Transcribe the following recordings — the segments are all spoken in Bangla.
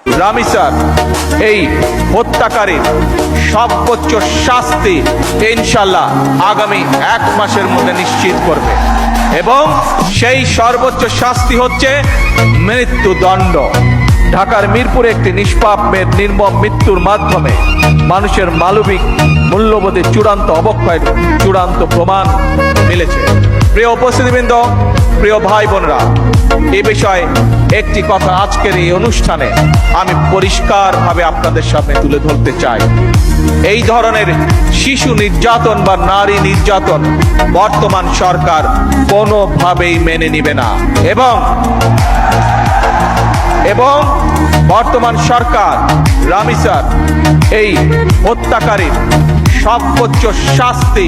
রামি স্যার এই হত্যাকারীর সর্বোচ্চ শাস্তি ইনশাল্লাহ আগামী 1 মাসের মধ্যে নিশ্চিত করবে এবং সেই সর্বোচ্চ শাস্তি হচ্ছে মৃত্যুদণ্ড। ঢাকার মিরপুরে একটি নিষ্পাপ মেয়ের নির্মম মৃত্যুর মাধ্যমে মানুষের মানবিক মূল্যবোধের চূড়ান্ত অবক্ষয়ের চূড়ান্ত প্রমাণ মিলেছে। প্রিয় উপস্থিতিবৃন্দ, প্রিয় ভাই বোনরা, এ বিষয়ে একটি কথা আজকের এই অনুষ্ঠানে আমি পরিষ্কারভাবে আপনাদের সামনে তুলে ধরতে চাই। এই ধরনের শিশু নির্যাতন বা নারী নির্যাতন বর্তমান সরকার কোনোভাবেই মেনে নিবে না এবং বর্তমান সরকার রামি স্যার এই হত্যাকারীর সর্বোচ্চ শাস্তি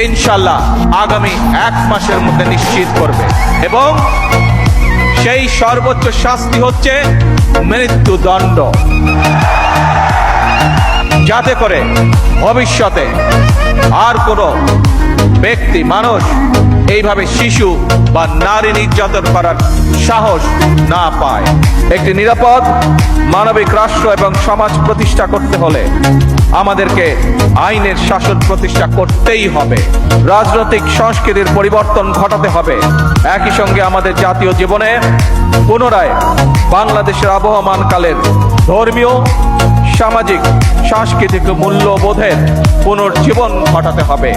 ইনশাল্লাহ আগামী 1 মাসের মধ্যে নিশ্চিত করবে এবং সেই সর্বোচ্চ শাস্তি হচ্ছে মৃত্যুদণ্ড, যাতে করে ভবিষ্যতে আর কোনো ব্যক্তি মানুষ এইভাবে শিশু বা নারী নির্যাতন করার সাহস না পায়। একটি নিরাপদ মানবিক রাষ্ট্র এবং সমাজ প্রতিষ্ঠা করতে হলে আমাদেরকে আইনের শাসন প্রতিষ্ঠা করতেই হবে, রাজনৈতিক সংস্কৃতির পরিবর্তন ঘটাতে হবে। একই সঙ্গে আমাদের জাতীয় জীবনে পুনরায় বাংলাদেশের আবহমান কালের ধর্মীয়, সামাজিক, সাংস্কৃতিক মূল্যবোধের পুনর্জীবন ঘটাতে হবে।